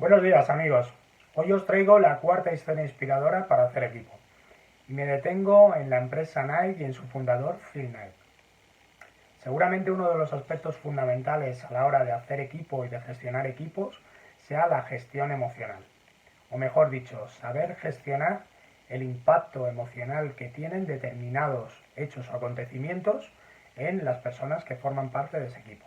Buenos días amigos, hoy os traigo la cuarta historia inspiradora para hacer equipo y me detengo en la empresa Nike y en su fundador Phil Knight. Seguramente uno de los aspectos fundamentales a la hora de hacer equipo y de gestionar equipos sea la gestión emocional, o mejor dicho, saber gestionar el impacto emocional que tienen determinados hechos o acontecimientos en las personas que forman parte de ese equipo.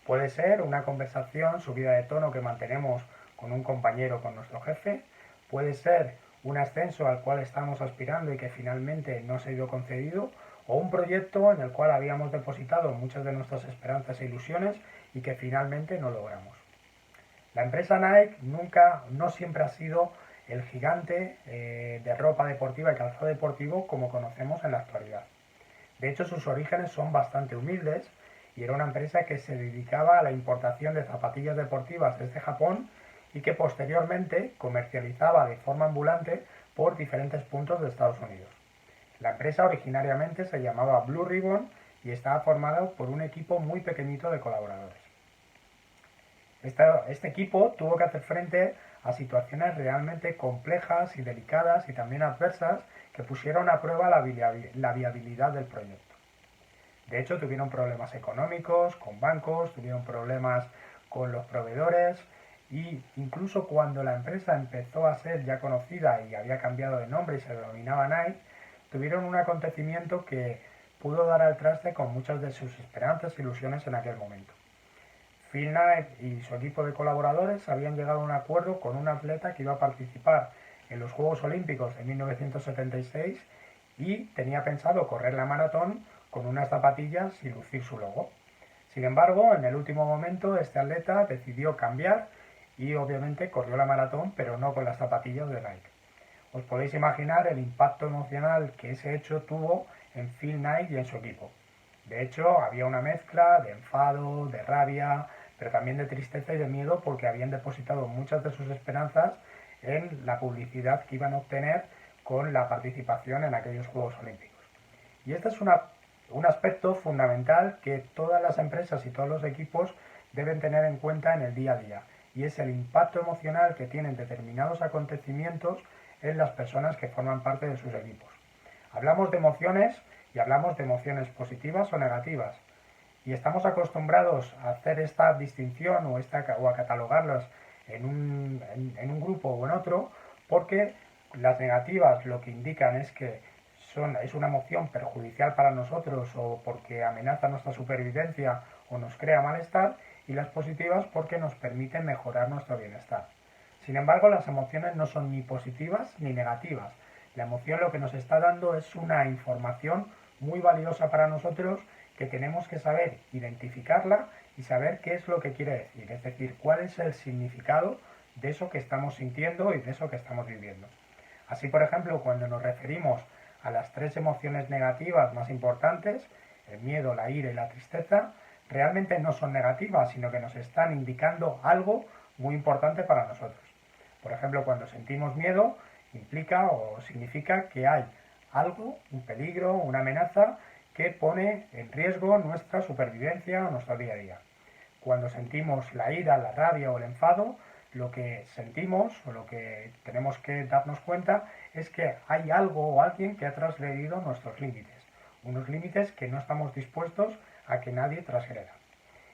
Puede ser una conversación subida de tono que mantenemos con un compañero o con nuestro jefe, puede ser un ascenso al cual estamos aspirando y que finalmente no se ha ido concedido, o un proyecto en el cual habíamos depositado muchas de nuestras esperanzas e ilusiones y que finalmente no logramos. La empresa Nike no siempre ha sido el gigante de ropa deportiva y calzado deportivo como conocemos en la actualidad. De hecho, sus orígenes son bastante humildes y era una empresa que se dedicaba a la importación de zapatillas deportivas desde Japón y que posteriormente comercializaba de forma ambulante por diferentes puntos de Estados Unidos. La empresa originariamente se llamaba Blue Ribbon y estaba formada por un equipo muy pequeñito de colaboradores. Este equipo tuvo que hacer frente a situaciones realmente complejas y delicadas y también adversas que pusieron a prueba la viabilidad del proyecto. De hecho, tuvieron problemas económicos con bancos, tuvieron problemas con los proveedores y incluso cuando la empresa empezó a ser ya conocida y había cambiado de nombre y se denominaba Nike, tuvieron un acontecimiento que pudo dar al traste con muchas de sus esperanzas e ilusiones en aquel momento. Phil Knight y su equipo de colaboradores habían llegado a un acuerdo con un atleta que iba a participar en los Juegos Olímpicos de 1976 y tenía pensado correr la maratón con unas zapatillas y lucir su logo. Sin embargo, en el último momento este atleta decidió cambiar y obviamente corrió la maratón, pero no con las zapatillas de Nike. Os podéis imaginar el impacto emocional que ese hecho tuvo en Phil Knight y en su equipo. De hecho, había una mezcla de enfado, de rabia, pero también de tristeza y de miedo porque habían depositado muchas de sus esperanzas en la publicidad que iban a obtener con la participación en aquellos Juegos Olímpicos. Y este es un aspecto fundamental que todas las empresas y todos los equipos deben tener en cuenta en el día a día, y es el impacto emocional que tienen determinados acontecimientos en las personas que forman parte de sus equipos. Hablamos de emociones y hablamos de emociones positivas o negativas, y estamos acostumbrados a hacer esta distinción o a catalogarlas en un grupo o en otro, porque las negativas lo que indican es que es una emoción perjudicial para nosotros o porque amenaza nuestra supervivencia o nos crea malestar, y las positivas porque nos permiten mejorar nuestro bienestar. Sin embargo, las emociones no son ni positivas ni negativas. La emoción lo que nos está dando es una información muy valiosa para nosotros que tenemos que saber identificarla y saber qué es lo que quiere decir, es decir, cuál es el significado de eso que estamos sintiendo y de eso que estamos viviendo. Así, por ejemplo, cuando nos referimos a las tres emociones negativas más importantes, el miedo, la ira y la tristeza, realmente no son negativas, sino que nos están indicando algo muy importante para nosotros. Por ejemplo, cuando sentimos miedo, implica o significa que hay algo, un peligro, una amenaza que pone en riesgo nuestra supervivencia o nuestro día a día. Cuando sentimos la ira, la rabia o el enfado, lo que sentimos o lo que tenemos que darnos cuenta es que hay algo o alguien que ha transgredido nuestros límites, unos límites que no estamos dispuestos a que nadie transgreda.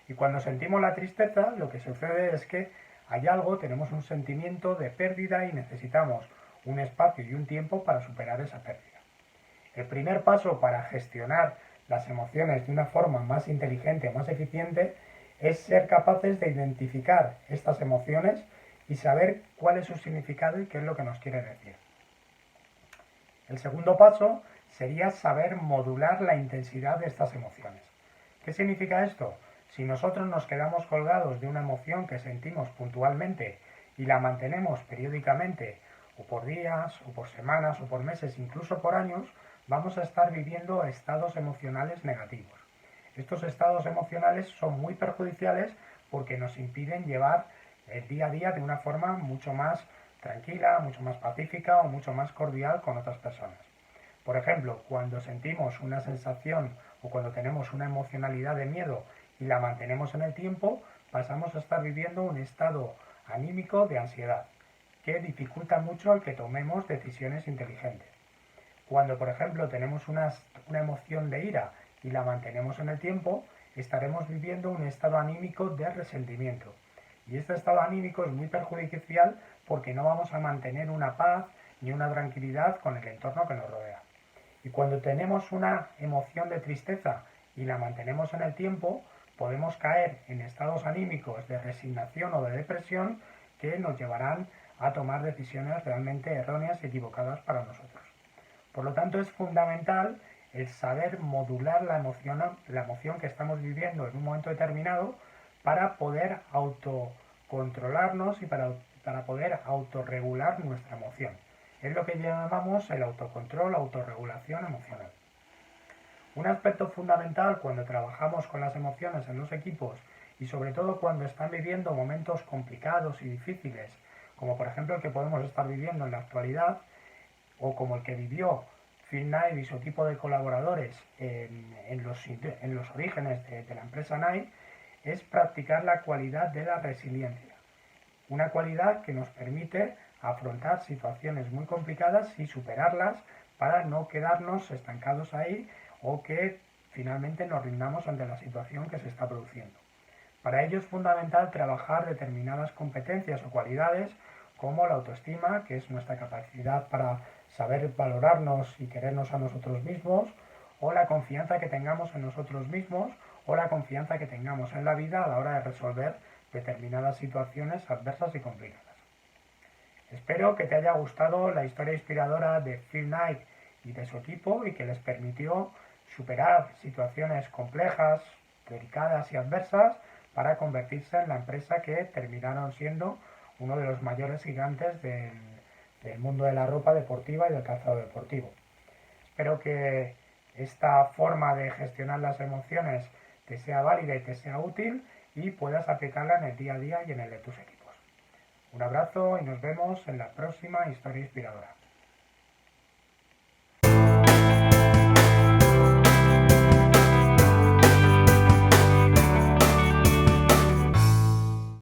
Y cuando sentimos la tristeza, lo que sucede es que hay algo, tenemos un sentimiento de pérdida y necesitamos un espacio y un tiempo para superar esa pérdida. El primer paso para gestionar las emociones de una forma más inteligente, más eficiente, es ser capaces de identificar estas emociones y saber cuál es su significado y qué es lo que nos quiere decir. El segundo paso sería saber modular la intensidad de estas emociones. ¿Qué significa esto? Si nosotros nos quedamos colgados de una emoción que sentimos puntualmente y la mantenemos periódicamente, o por días, o por semanas, o por meses, incluso por años, vamos a estar viviendo estados emocionales negativos. Estos estados emocionales son muy perjudiciales porque nos impiden llevar el día a día de una forma mucho más tranquila, mucho más pacífica o mucho más cordial con otras personas. Por ejemplo, cuando sentimos una sensación o cuando tenemos una emocionalidad de miedo y la mantenemos en el tiempo, pasamos a estar viviendo un estado anímico de ansiedad, que dificulta mucho el que tomemos decisiones inteligentes. Cuando, por ejemplo, tenemos una emoción de ira y la mantenemos en el tiempo, estaremos viviendo un estado anímico de resentimiento. Y este estado anímico es muy perjudicial porque no vamos a mantener una paz ni una tranquilidad con el entorno que nos rodea. Y cuando tenemos una emoción de tristeza y la mantenemos en el tiempo, podemos caer en estados anímicos de resignación o de depresión que nos llevarán a tomar decisiones realmente erróneas y equivocadas para nosotros. Por lo tanto, es fundamental el saber modular la emoción que estamos viviendo en un momento determinado para poder autocontrolarnos y para poder autorregular nuestra emoción. Es lo que llamamos el autocontrol, autorregulación emocional. Un aspecto fundamental cuando trabajamos con las emociones en los equipos y sobre todo cuando están viviendo momentos complicados y difíciles, como por ejemplo el que podemos estar viviendo en la actualidad, o como el que vivió Phil Knight y su equipo de colaboradores en los orígenes de la empresa Knight, es practicar la cualidad de la resiliencia. Una cualidad que nos permite afrontar situaciones muy complicadas y superarlas para no quedarnos estancados ahí o que finalmente nos rindamos ante la situación que se está produciendo. Para ello es fundamental trabajar determinadas competencias o cualidades como la autoestima, que es nuestra capacidad para saber valorarnos y querernos a nosotros mismos, o la confianza que tengamos en nosotros mismos, o la confianza que tengamos en la vida a la hora de resolver determinadas situaciones adversas y complicadas. Espero que te haya gustado la historia inspiradora de Phil Knight y de su equipo y que les permitió superar situaciones complejas, delicadas y adversas para convertirse en la empresa que terminaron siendo uno de los mayores gigantes del mundo de la ropa deportiva y del calzado deportivo. Espero que esta forma de gestionar las emociones te sea válida y te sea útil y puedas aplicarla en el día a día y en el de tus equipos. Un abrazo y nos vemos en la próxima historia inspiradora.